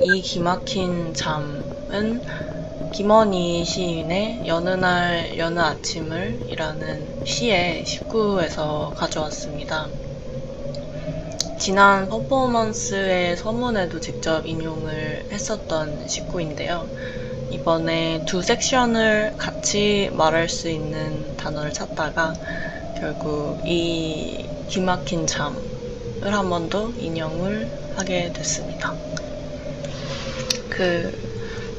이 기막힌 잠은 김원희 시인의 여느 날 여느 아침을 이라는 시의 19에서 가져왔습니다. 지난 퍼포먼스의 서문에도 직접 인용을 했었던 19인데요. 이번에 두 섹션을 같이 말할 수 있는 단어를 찾다가 결국 이 기막힌 잠을 한 번 더 인용을 하게 됐습니다.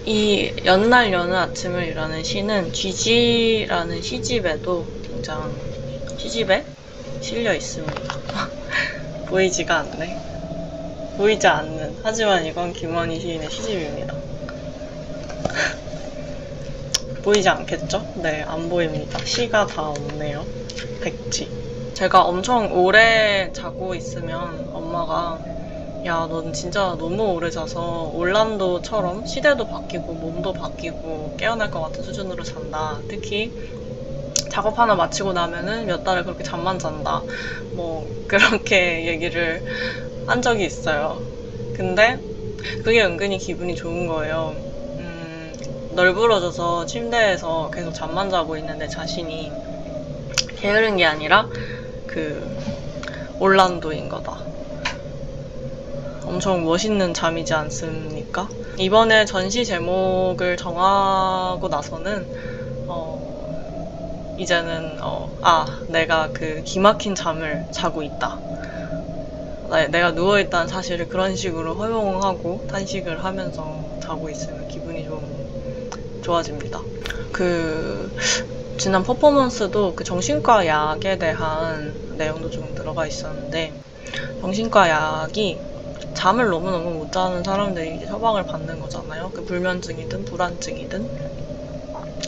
이 여느 날 여느 아침을 이라는 시는 쥐지라는 시집에도 시집에 실려 있습니다. 보이지가 않네. 보이지 않는. 하지만 이건 김원희 시인의 시집입니다. 보이지 않겠죠? 네, 안 보입니다. 시가 다 없네요. 백지. 제가 엄청 오래 자고 있으면 엄마가 야, 넌 진짜 너무 오래 자서 올란도처럼 시대도 바뀌고 몸도 바뀌고 깨어날 것 같은 수준으로 잔다. 특히 작업 하나 마치고 나면은 몇 달을 그렇게 잠만 잔다. 뭐 그렇게 얘기를 한 적이 있어요. 근데 그게 은근히 기분이 좋은 거예요. 널브러져서 침대에서 계속 잠만 자고 있는 내 자신이 게으른 게 아니라 올란도인 거다. 엄청 멋있는 잠이지 않습니까? 이번에 전시 제목을 정하고 나서는 이제는 내가 기막힌 잠을 자고 있다. 내가 누워있다는 사실을 그런 식으로 허용하고 탄식을 하면서 자고 있으면 기분이 좀 좋아집니다. 지난 퍼포먼스도 정신과 약에 대한 내용도 좀 들어가 있었는데, 정신과 약이 잠을 너무너무 못 자는 사람들이 이제 처방을 받는 거잖아요. 불면증이든 불안증이든.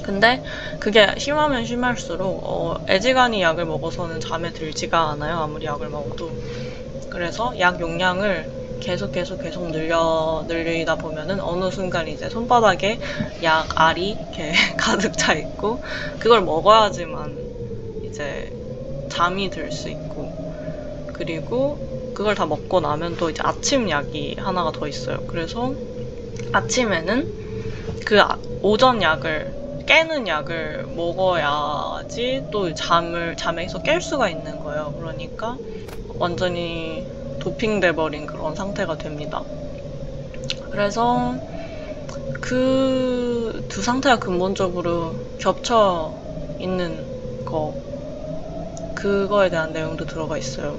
근데 그게 심하면 심할수록 애지간히 약을 먹어서는 잠에 들지가 않아요. 아무리 약을 먹어도. 그래서 약 용량을 계속 늘리다 보면은 어느 순간 이제 손바닥에 약 알이 이렇게 가득 차 있고, 그걸 먹어야지만 이제 잠이 들 수 있고, 그리고 그걸 다 먹고 나면 또 이제 아침 약이 하나가 더 있어요. 그래서 아침에는 오전 약을 깨는 약을 먹어야지 또 잠에서 깰 수가 있는 거예요. 그러니까 완전히 도핑돼 버린 그런 상태가 됩니다. 그래서 그 두 상태가 근본적으로 겹쳐 있는 그거에 대한 내용도 들어가 있어요.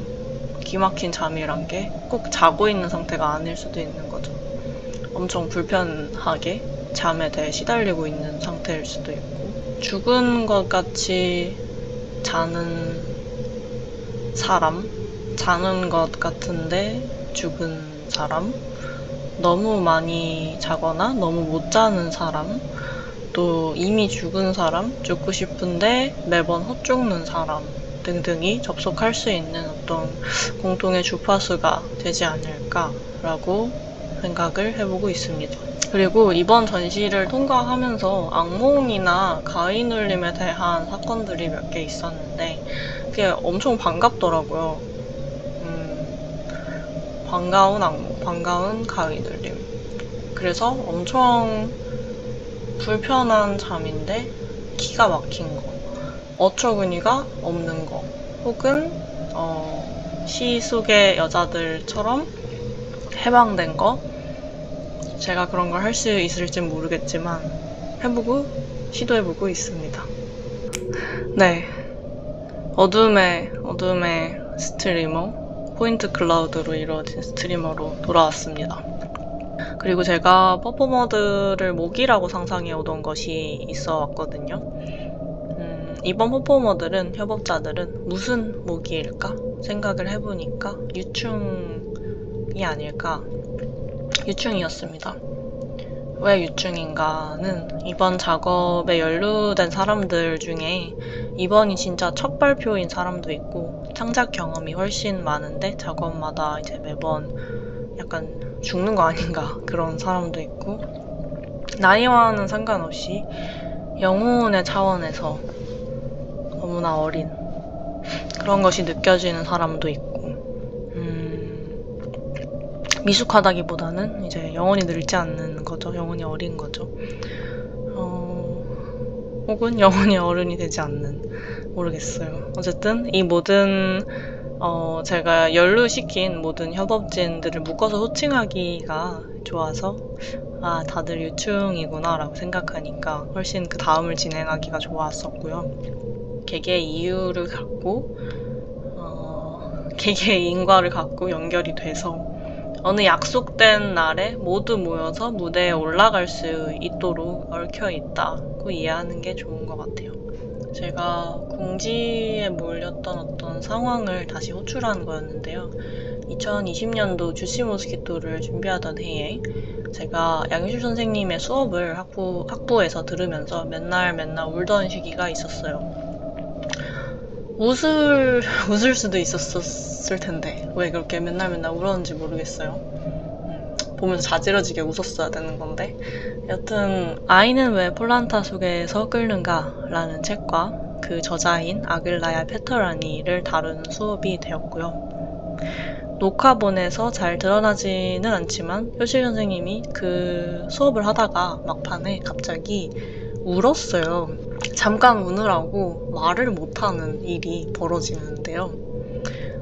기막힌 잠이란 게 꼭 자고 있는 상태가 아닐 수도 있는 거죠. 엄청 불편하게 잠에 대해 시달리고 있는 상태일 수도 있고, 죽은 것 같이 자는 사람, 자는 것 같은데 죽은 사람, 너무 많이 자거나 너무 못 자는 사람, 또 이미 죽은 사람, 죽고 싶은데 매번 헛죽는 사람 등등이 접속할 수 있는 어떤 공통의 주파수가 되지 않을까라고 생각을 해보고 있습니다. 그리고 이번 전시를 통과하면서 악몽이나 가위눌림에 대한 사건들이 몇 개 있었는데 그게 엄청 반갑더라고요. 반가운 악몽, 반가운 가위눌림. 그래서 엄청 불편한 잠인데 기가 막힌 거, 어처구니가 없는 거, 혹은 시 속의 여자들처럼 해방된 거. 제가 그런 걸 할 수 있을진 모르겠지만 시도해보고 있습니다. 네, 어둠의 스트리머, 포인트 클라우드로 이루어진 스트리머로 돌아왔습니다. 그리고 제가 퍼포머들을 모기라고 상상해 오던 것이 있어 왔거든요. 이번 퍼포머들은, 협업자들은 무슨 모기일까 생각을 해보니까 유충이 아닐까. 유충이었습니다. 왜 유충인가는 이번 작업에 연루된 사람들 중에 이번이 진짜 첫 발표인 사람도 있고, 창작 경험이 훨씬 많은데 작업마다 이제 매번 약간 죽는 거 아닌가 그런 사람도 있고, 나이와는 상관없이 영혼의 차원에서 너무나 어린 그런 것이 느껴지는 사람도 있고, 미숙하다기보다는 이제 영원히 늙지 않는 거죠. 영원히 어린 거죠. 혹은 영원히 어른이 되지 않는, 모르겠어요. 어쨌든 이 모든 제가 연루시킨 모든 협업진들을 묶어서 호칭하기가 좋아서 다들 유충이구나 라고 생각하니까 훨씬 그 다음을 진행하기가 좋았었고요. 개개의 이유를 갖고 개개의 인과를 갖고 연결이 돼서 어느 약속된 날에 모두 모여서 무대에 올라갈 수 있도록 얽혀있다고 이해하는 게 좋은 것 같아요. 제가 궁지에 몰렸던 어떤 상황을 다시 호출한 거였는데요. 2020년도 주시 모스키토를 준비하던 해에 제가 양유실 선생님의 수업을 학부에서 들으면서 맨날 울던 시기가 있었어요. 웃을 수도 있었을 텐데 왜 그렇게 맨날 울었는지 모르겠어요. 보면서 자지러지게 웃었어야 되는 건데. 여튼 아이는 왜 폴란타 속에서 끓는가 라는 책과 그 저자인 아글라야 페터라니를 다루는 수업이 되었고요. 녹화본에서 잘 드러나지는 않지만 효실 선생님이 그 수업을 하다가 막판에 갑자기 울었어요. 잠깐 우느라고 말을 못하는 일이 벌어지는데요.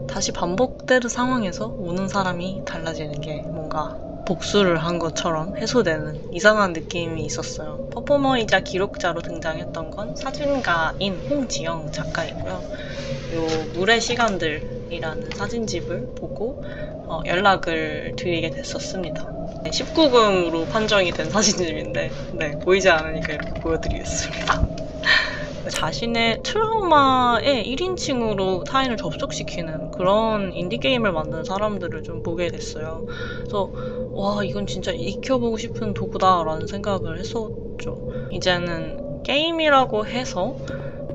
다시 반복되는 상황에서 우는 사람이 달라지는 게 뭔가 복수를 한 것처럼 해소되는 이상한 느낌이 있었어요. 퍼포머이자 기록자로 등장했던 건 사진가인 홍지영 작가이고요. 요 물의 시간들이라는 사진집을 보고 연락을 드리게 됐었습니다. 19금으로 판정이 된 사진집인데 보이지 않으니까 이렇게 보여드리겠습니다. 자신의 트라우마에 1인칭으로 타인을 접속시키는 그런 인디게임을 만드는 사람들을 좀 보게 됐어요. 그래서 와, 이건 진짜 익혀보고 싶은 도구다 라는 생각을 했었죠. 이제는 게임이라고 해서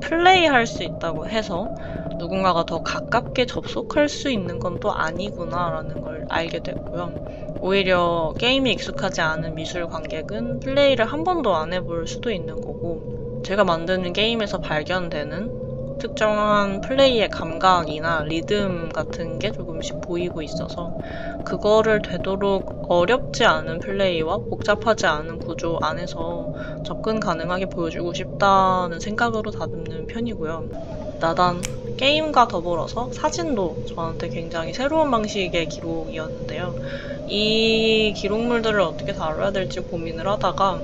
플레이할 수 있다고 해서 누군가가 더 가깝게 접속할 수 있는 건 또 아니구나 라는 걸 알게 됐고요. 오히려 게임이 익숙하지 않은 미술 관객은 플레이를 한 번도 안 해볼 수도 있는 거고, 제가 만드는 게임에서 발견되는 특정한 플레이의 감각이나 리듬 같은 게 조금씩 보이고 있어서 그거를 되도록 어렵지 않은 플레이와 복잡하지 않은 구조 안에서 접근 가능하게 보여주고 싶다는 생각으로 다듬는 편이고요. 나단 게임과 더불어서 사진도 저한테 굉장히 새로운 방식의 기록이었는데요. 이 기록물들을 어떻게 다뤄야 될지 고민을 하다가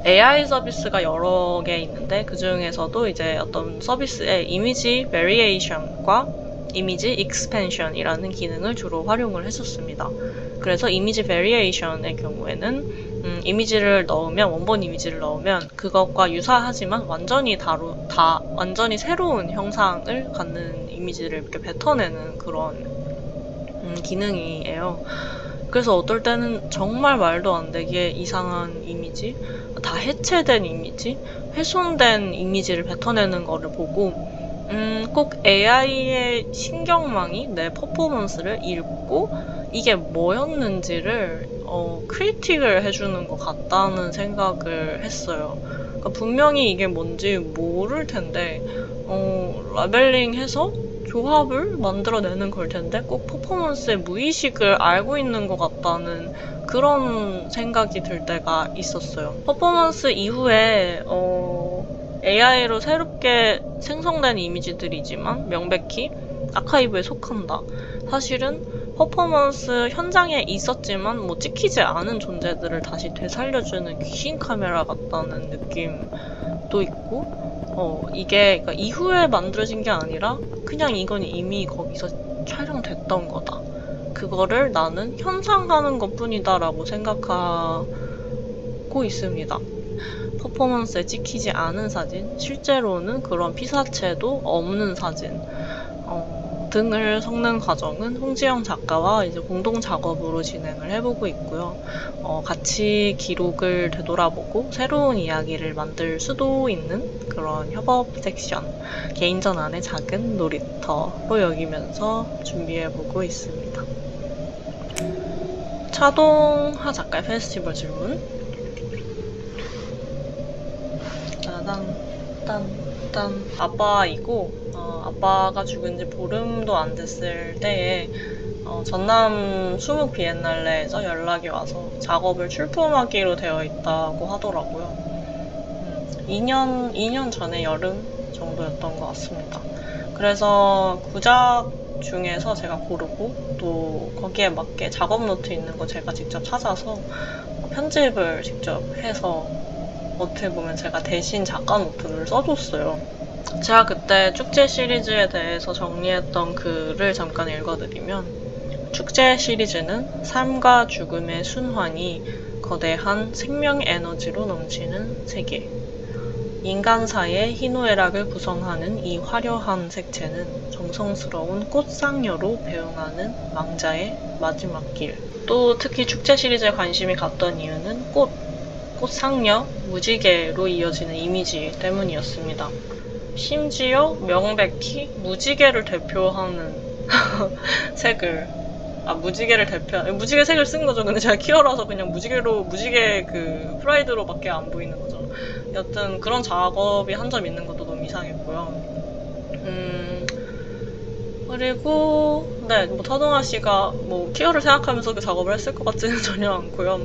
AI 서비스가 여러 개 있는데 그 중에서도 이제 어떤 서비스의 이미지 베리에이션과 이미지 익스펜션이라는 기능을 주로 활용을 했었습니다. 그래서 이미지 베리에이션의 경우에는 이미지를 넣으면, 원본 이미지를 넣으면 그것과 유사하지만 완전히 완전히 새로운 형상을 갖는 이미지를 이렇게 뱉어내는 그런 기능이에요. 그래서 어떨 때는 정말 말도 안 되게 이상한 이미지, 다 해체된 이미지, 훼손된 이미지를 뱉어내는 거를 보고 꼭 AI의 신경망이 내 퍼포먼스를 읽고 이게 뭐였는지를 크리틱을 해주는 것 같다는 생각을 했어요. 그러니까 분명히 이게 뭔지 모를 텐데 라벨링해서 조합을 만들어내는 걸 텐데 꼭 퍼포먼스의 무의식을 알고 있는 것 같다는 그런 생각이 들 때가 있었어요. 퍼포먼스 이후에 AI로 새롭게 생성된 이미지들이지만 명백히 아카이브에 속한다. 사실은 퍼포먼스 현장에 있었지만 뭐 찍히지 않은 존재들을 다시 되살려주는 귀신 카메라 같다는 느낌도 있고 이게 그러니까 이후에 만들어진 게 아니라 그냥 이건 이미 거기서 촬영됐던 거다. 그거를 나는 현상하는 것 뿐이다 라고 생각하고 있습니다. 퍼포먼스에 찍히지 않은 사진, 실제로는 그런 피사체도 없는 사진 등을 섞는 과정은 홍지영 작가와 이제 공동 작업으로 진행을 해보고 있고요. 같이 기록을 되돌아보고 새로운 이야기를 만들 수도 있는 그런 협업 섹션, 개인 전환의 작은 놀이터로 여기면서 준비해보고 있습니다. 차동하 작가의 페스티벌 질문. 아빠이고 아빠가 죽은 지 보름도 안 됐을 때에 전남 수묵 비엔날레에서 연락이 와서 작업을 출품하기로 되어 있다고 하더라고요. 2년 전에 여름 정도였던 것 같습니다. 그래서 구작 중에서 제가 고르고 또 거기에 맞게 작업 노트 있는 거 제가 직접 찾아서 편집을 직접 해서 어떻게 보면 제가 대신 작가 노트를 써줬어요. 제가 그때 축제 시리즈에 대해서 정리했던 글을 잠깐 읽어드리면, 축제 시리즈는 삶과 죽음의 순환이 거대한 생명 에너지로 넘치는 세계. 인간사의 희노애락을 구성하는 이 화려한 색채는 정성스러운 꽃상여로 배웅하는 왕자의 마지막 길. 또 특히 축제 시리즈에 관심이 갔던 이유는 꽃상여, 무지개로 이어지는 이미지 때문이었습니다. 심지어 명백히 무지개를 대표하는 무지개 색을 쓴 거죠. 근데 제가 키어라서 그냥 무지개 그 프라이드로밖에 안 보이는 거죠. 여튼 그런 작업이 한 점 있는 것도 너무 이상했고요. 그리고 네, 타동아 씨가 키어를 생각하면서 그 작업을 했을 것 같지는 전혀 않고요.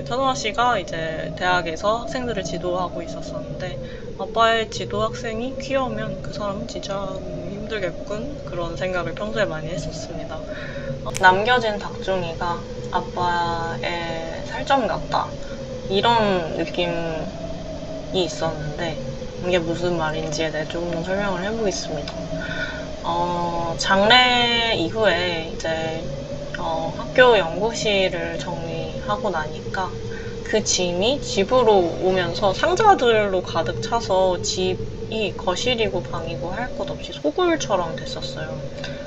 타동아 씨가 이제 대학에서 학생들을 지도하고 있었었는데, 아빠의 지도 학생이 퀴어면 그 사람은 진짜 힘들겠군, 그런 생각을 평소에 많이 했었습니다. 남겨진 닭종이가 아빠의 살점 같다, 이런 느낌이 있었는데, 이게 무슨 말인지에 대해 조금 더 설명을 해보겠습니다. 장례 이후에 이제 학교 연구실을 정리하고 나니까 그 짐이 집으로 오면서 상자들로 가득 차서 집이 거실이고 방이고 할 것 없이 소굴처럼 됐었어요.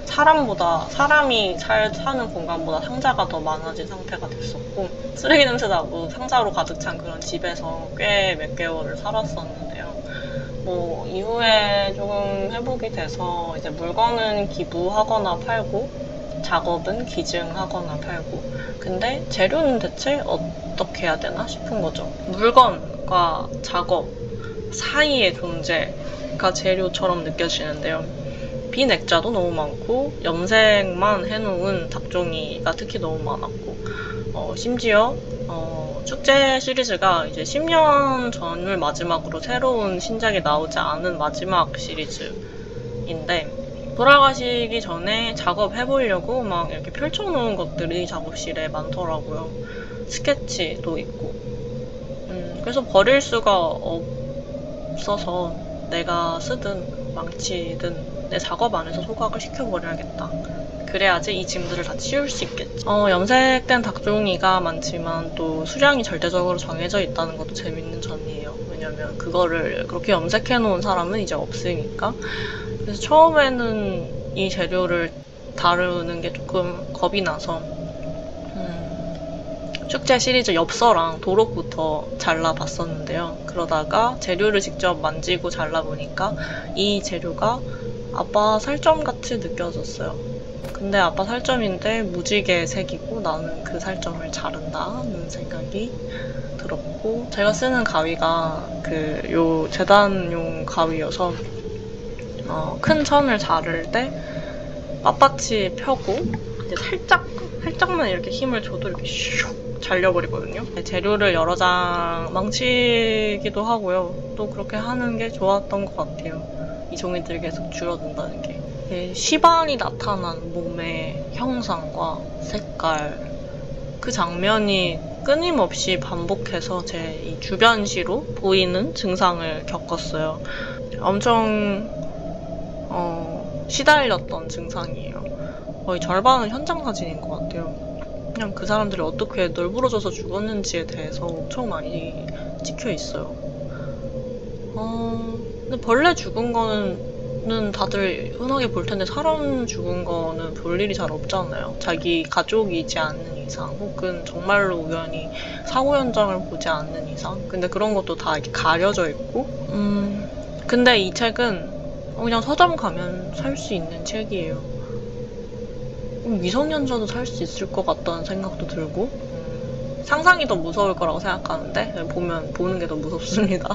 사람이 사는 공간보다 상자가 더 많아진 상태가 됐었고, 쓰레기 냄새 나고 상자로 가득 찬 그런 집에서 꽤 몇 개월을 살았었는데요. 이후에 조금 회복이 돼서 이제 물건은 기부하거나 팔고, 작업은 기증하거나 팔고, 근데 재료는 대체 어떻게 해야 되나 싶은 거죠. 물건과 작업 사이의 존재가 재료처럼 느껴지는데요. 빈 액자도 너무 많고, 염색만 해놓은 닭종이가 특히 너무 많았고, 심지어 축제 시리즈가 이제 10년 전을 마지막으로 새로운 신작이 나오지 않은 마지막 시리즈인데, 돌아가시기 전에 작업해보려고 막 이렇게 펼쳐놓은 것들이 작업실에 많더라고요. 스케치도 있고. 그래서 버릴 수가 없어서 내가 쓰든 망치든 내 작업 안에서 소각을 시켜버려야겠다. 그래야지 이 짐들을 다 치울 수 있겠지. 염색된 닭종이가 많지만 또 수량이 절대적으로 정해져 있다는 것도 재밌는 점이에요. 왜냐면 그거를 그렇게 염색해놓은 사람은 이제 없으니까. 그래서 처음에는 이 재료를 다루는 게 조금 겁이 나서 축제 시리즈 엽서랑 도록부터 잘라봤었는데요. 그러다가 재료를 직접 만지고 잘라보니까 이 재료가 아빠 살점 같이 느껴졌어요. 근데 아빠 살점인데 무지개 색이고 나는 그 살점을 자른다는 생각이 들었고, 제가 쓰는 가위가 요 재단용 가위여서 큰 천을 자를 때 빳빳이 펴고 이제 살짝만 이렇게 힘을 줘도 이렇게 슉 잘려버리거든요. 재료를 여러 장 망치기도 하고요. 또 그렇게 하는 게 좋았던 것 같아요. 이 종이들이 계속 줄어든다는 게. 시반이 나타난 몸의 형상과 색깔, 그 장면이 끊임없이 반복해서 제 이 주변시로 보이는 증상을 겪었어요. 엄청 시달렸던 증상이에요. 거의 절반은 현장 사진인 것 같아요. 그냥 그 사람들이 어떻게 널브러져서 죽었는지에 대해서 엄청 많이 찍혀 있어요. 근데 벌레 죽은 거는 다들 흔하게 볼 텐데, 사람 죽은 거는 볼 일이 잘 없잖아요. 자기 가족이지 않는 이상, 혹은 정말로 우연히 사고 현장을 보지 않는 이상. 근데 그런 것도 다 이렇게 가려져 있고. 근데 이 책은 그냥 서점 가면 살 수 있는 책이에요. 미성년자도 살 수 있을 것 같다는 생각도 들고, 상상이 더 무서울 거라고 생각하는데 보는 게 더 무섭습니다.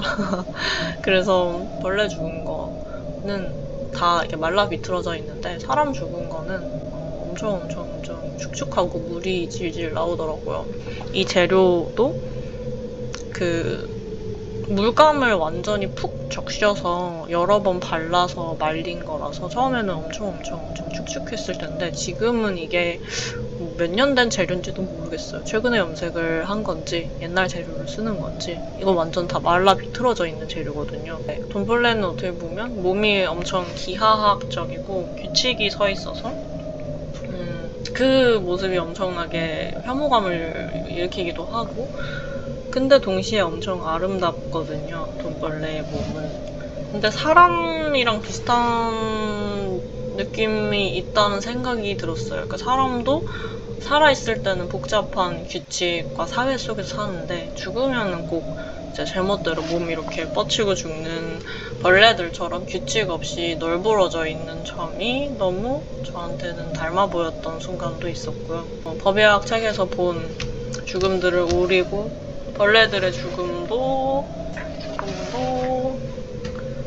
그래서 벌레 죽은 거는 다 이렇게 말라 비틀어져 있는데 사람 죽은 거는 엄청 축축하고 물이 질질 나오더라고요. 이 재료도 그 물감을 완전히 푹 적셔서 여러 번 발라서 말린 거라서 처음에는 엄청 축축했을 텐데 지금은 이게 몇 년 된 재료인지도 모르겠어요. 최근에 염색을 한 건지 옛날 재료를 쓰는 건지. 이건 완전 다 말라 비틀어져 있는 재료거든요. 네, 돈벌레는 어떻게 보면 몸이 엄청 기하학적이고 규칙이 서 있어서 그 모습이 엄청나게 혐오감을 일으키기도 하고 근데 동시에 엄청 아름답거든요, 돈벌레의 몸은. 근데 사람이랑 비슷한 느낌이 있다는 생각이 들었어요. 그러니까 사람도 살아있을 때는 복잡한 규칙과 사회 속에서 사는데 죽으면은 꼭 이제 제멋대로 몸이 이렇게 뻗치고 죽는 벌레들처럼 규칙 없이 널브러져 있는 점이 너무 저한테는 닮아 보였던 순간도 있었고요. 법의학 책에서 본 죽음들을 오리고 벌레들의 죽음도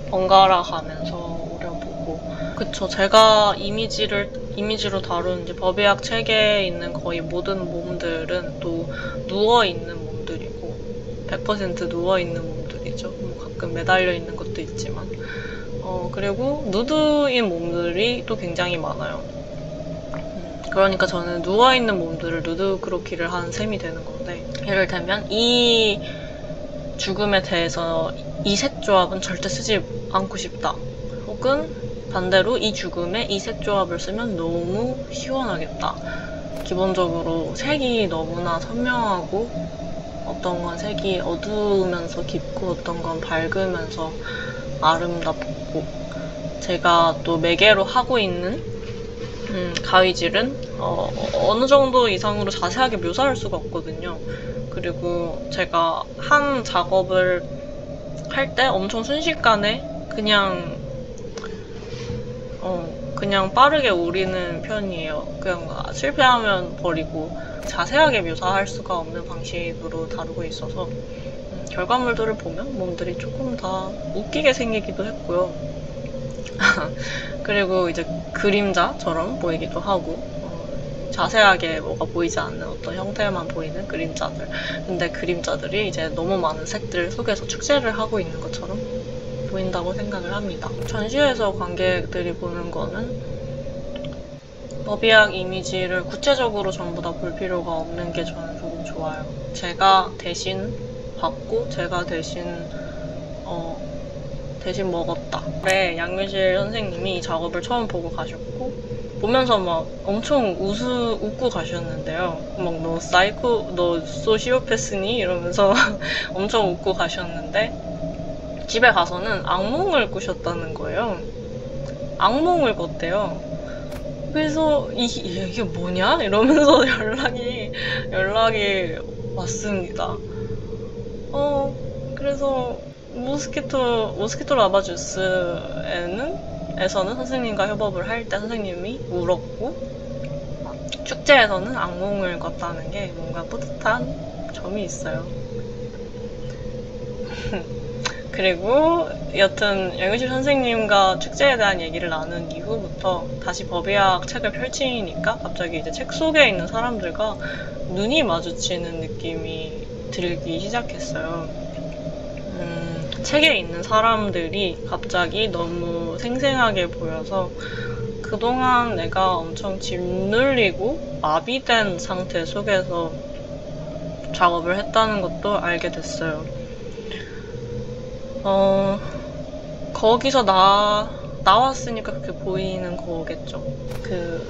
번갈아 가면서 오려보고 그쵸. 제가 이미지로 다룬 이제 법의학 책에 있는 거의 모든 몸들은 또 누워있는 몸들이고 100% 누워있는 몸들이죠. 뭐 가끔 매달려 있는 것도 있지만 그리고 누드인 몸들이 또 굉장히 많아요. 그러니까 저는 누워있는 몸들을 누드 크로키를 한 셈이 되는 건데 예를 들면 이 죽음에 대해서 이 색조합은 절대 쓰지 않고 싶다. 혹은 반대로 이 죽음에 이 색조합을 쓰면 너무 시원하겠다. 기본적으로 색이 너무나 선명하고 어떤 건 색이 어두우면서 깊고 어떤 건 밝으면서 아름답고 제가 또 매개로 하고 있는 가위질은 어느 정도 이상으로 자세하게 묘사할 수가 없거든요. 그리고 제가 한 작업을 할 때 엄청 순식간에 그냥 빠르게 오리는 편이에요. 그냥 실패하면 버리고 자세하게 묘사할 수가 없는 방식으로 다루고 있어서 결과물들을 보면 몸들이 조금 다 웃기게 생기기도 했고요. 그리고 이제 그림자처럼 보이기도 하고 자세하게 뭐가 보이지 않는 어떤 형태만 보이는 그림자들. 근데 그림자들이 이제 너무 많은 색들 속에서 축제를 하고 있는 것처럼 보인다고 생각을 합니다. 전시회에서 관객들이 보는 거는 법의학 이미지를 구체적으로 전부 다 볼 필요가 없는 게 저는 조금 좋아요. 제가 대신 받고 제가 대신 먹었다. 네, 양뮤실 선생님이 이 작업을 처음 보고 가셨고 보면서 막 엄청 웃고 가셨는데요. 막 너 소시오패스니? 이러면서 엄청 웃고 가셨는데 집에 가서는 악몽을 꾸셨다는 거예요. 악몽을 꿨대요. 그래서 이게 뭐냐? 이러면서 연락이 왔습니다. 그래서 모스키토 라바주스에서는 선생님과 협업을 할 때 선생님이 울었고 축제에서는 악몽을 꿨다는 게 뭔가 뿌듯한 점이 있어요. 그리고 여튼 양효실 선생님과 축제에 대한 얘기를 나눈 이후부터 다시 법의학 책을 펼치니까 갑자기 이제 책 속에 있는 사람들과 눈이 마주치는 느낌이 들기 시작했어요. 책에 있는 사람들이 갑자기 너무 생생하게 보여서 그동안 내가 엄청 짓눌리고 마비된 상태 속에서 작업을 했다는 것도 알게 됐어요. 거기서 나왔으니까 그렇게 보이는 거겠죠.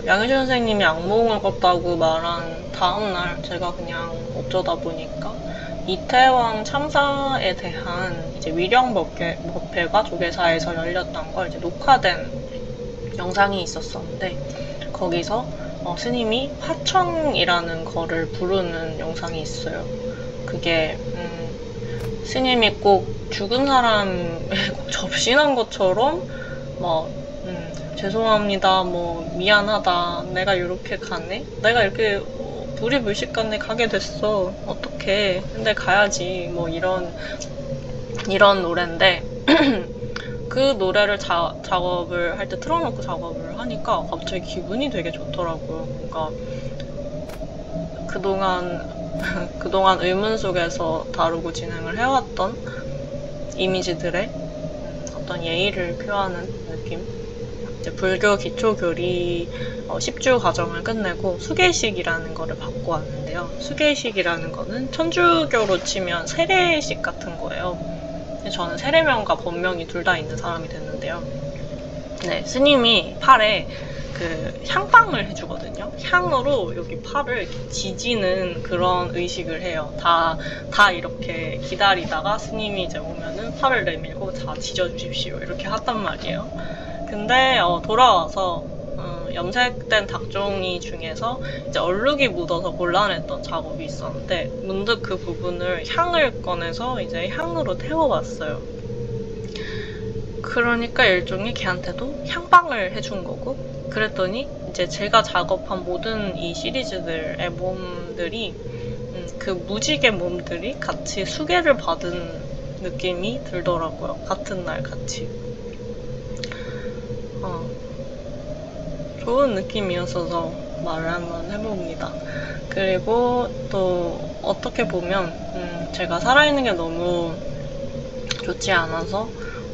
양효실 선생님이 악몽을 꿨다고 말한 다음날 제가 그냥 어쩌다 보니까 이태원 참사에 대한 이제 위령법회가 조계사에서 열렸던 걸 이제 녹화된 영상이 있었었는데 거기서 스님이 화청이라는 거를 부르는 영상이 있어요. 그게 스님이 꼭 죽은 사람에 꼭 접신한 것처럼 죄송합니다, 미안하다, 내가 이렇게 가네? 내가 이렇게 불이 불식간에 가게 됐어. 어떡해. 근데 가야지. 이런 노랜데 그 노래를 작업을 할 때 틀어놓고 작업을 하니까 갑자기 기분이 되게 좋더라고요. 뭔가 그동안 의문 속에서 다루고 진행을 해왔던 이미지들의 어떤 예의를 표하는 느낌. 불교 기초교리 10주 과정을 끝내고 수계식이라는 거를 받고 왔는데요. 수계식이라는 거는 천주교로 치면 세례식 같은 거예요. 저는 세례명과 본명이 둘 다 있는 사람이 됐는데요. 네, 스님이 팔에 그 향빵을 해주거든요. 향으로 여기 팔을 이렇게 지지는 그런 의식을 해요. 다 이렇게 기다리다가 스님이 이제 오면은 팔을 내밀고 다 지져주십시오. 이렇게 했단 말이에요. 근데 돌아와서 염색된 닭종이 중에서 이제 얼룩이 묻어서 곤란했던 작업이 있었는데 문득 그 부분을 향을 꺼내서 이제 향으로 태워봤어요. 그러니까 일종의 걔한테도 향방을 해준 거고, 그랬더니 이제 제가 작업한 모든 이 시리즈들의 몸들이 그 무지개 몸들이 같이 수계를 받은 느낌이 들더라고요. 같은 날 같이. 좋은 느낌이었어서 말을 한번 해봅니다. 그리고 또 어떻게 보면 제가 살아있는 게 너무 좋지 않아서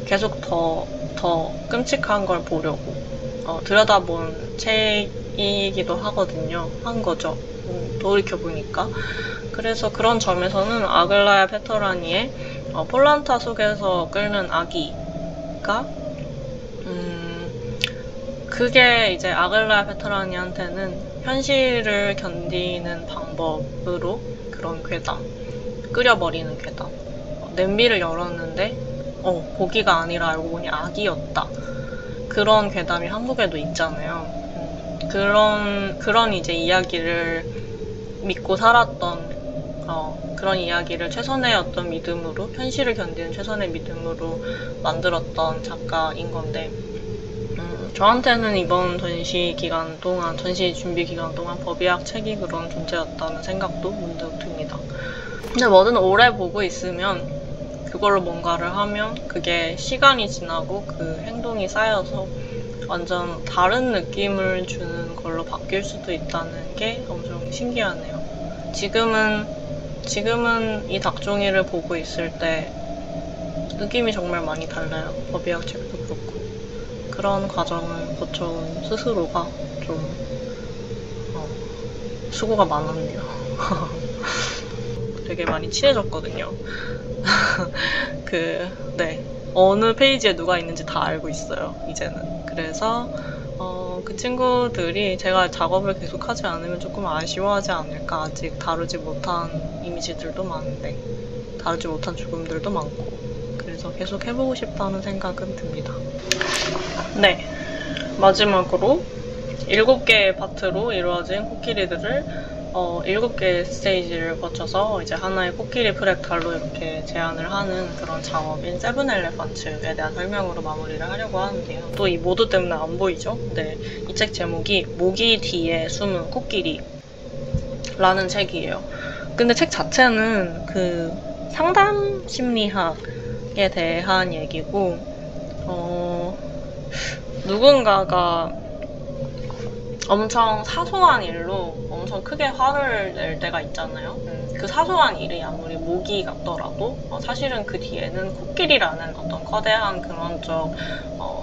계속 더 끔찍한 걸 보려고 들여다본 책이기도 한 거죠. 돌이켜보니까. 그래서 그런 점에서는 아글라야 페토라니의 폴란타 속에서 끓는 아기가 그게 이제 아글라야 페토라니한테는 현실을 견디는 방법으로 그런 괴담, 끓여버리는 괴담. 냄비를 열었는데 고기가 아니라 알고 보니 아기였다. 그런 괴담이 한국에도 있잖아요. 그런 이제 이야기를 믿고 살았던 그런 이야기를 최선의 어떤 믿음으로, 현실을 견디는 최선의 믿음으로 만들었던 작가인 건데, 저한테는 이번 전시 준비 기간 동안 법의학 책이 그런 존재였다는 생각도 문득 듭니다. 근데 뭐든 오래 보고 있으면 그걸로 뭔가를 하면 그게 시간이 지나고 그 행동이 쌓여서 완전 다른 느낌을 주는 걸로 바뀔 수도 있다는 게 엄청 신기하네요. 지금은 이 닭종이를 보고 있을 때 느낌이 정말 많이 달라요. 법의학 책도 그렇고. 그런 과정을 거쳐온 스스로가 좀 수고가 많았네요. 되게 많이 친해졌거든요. 네. 어느 페이지에 누가 있는지 다 알고 있어요, 이제는. 그래서 그 친구들이 제가 작업을 계속하지 않으면 조금 아쉬워하지 않을까. 아직 다루지 못한 이미지들도 많은데, 다루지 못한 죽음들도 많고, 그래서 계속 해보고 싶다는 생각은 듭니다. 네, 마지막으로 7개의 파트로 이루어진 코끼리들을 7개의 스테이지를 거쳐서 이제 하나의 코끼리 프랙탈로 이렇게 제안을 하는 그런 작업인 세븐 엘레펀츠에 대한 설명으로 마무리를 하려고 하는데요. 또 이 모드 때문에 안 보이죠? 네, 이 책 제목이 모기 뒤에 숨은 코끼리라는 책이에요. 근데 책 자체는 그 상담 심리학에 대한 얘기고, 누군가가 엄청 사소한 일로 엄청 크게 화를 낼 때가 있잖아요. 그 사소한 일이 아무리 모기 같더라도 사실은 그 뒤에는 코끼리라는 어떤 거대한 그런적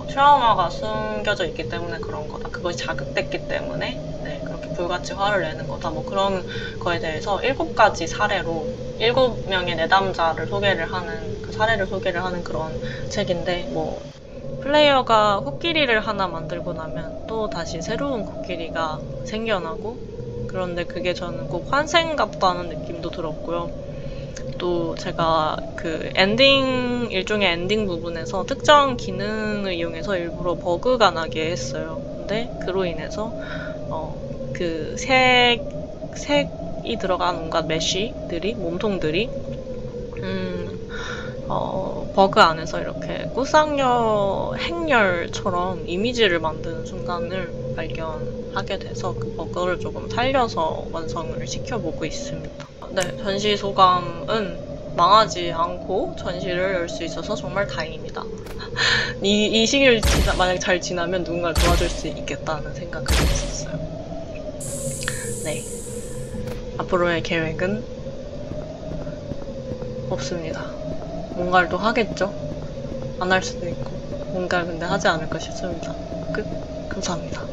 트라우마가 숨겨져 있기 때문에 그런 거다. 그것이 자극됐기 때문에 그렇게 불같이 화를 내는 거다. 뭐 그런 거에 대해서 7가지 사례로 7명의 내담자를 소개를 하는, 그 사례를 소개를 하는 그런 책인데, 뭐 플레이어가 코끼리를 하나 만들고 나면 또 다시 새로운 코끼리가 생겨나고, 그런데 그게 저는 꼭 환생 같다는 느낌도 들었고요. 또 제가 그 일종의 엔딩 부분에서 특정 기능을 이용해서 일부러 버그가 나게 했어요. 근데 그로 인해서 그 색이 들어간 온갖 메쉬들이, 몸통들이 버그 안에서 이렇게 꽃상여 행렬처럼 이미지를 만드는 순간을 발견하게 돼서 그 버그를 조금 살려서 완성을 시켜보고 있습니다. 네, 전시 소감은 망하지 않고 전시를 열 수 있어서 정말 다행입니다. 이 시기를 만약에 잘 지나면 누군가를 도와줄 수 있겠다는 생각을 했었어요. 네. 앞으로의 계획은 없습니다. 뭔가를 또 하겠죠? 안 할 수도 있고. 뭔가를 근데 하지 않을까 싶습니다. 끝. 감사합니다.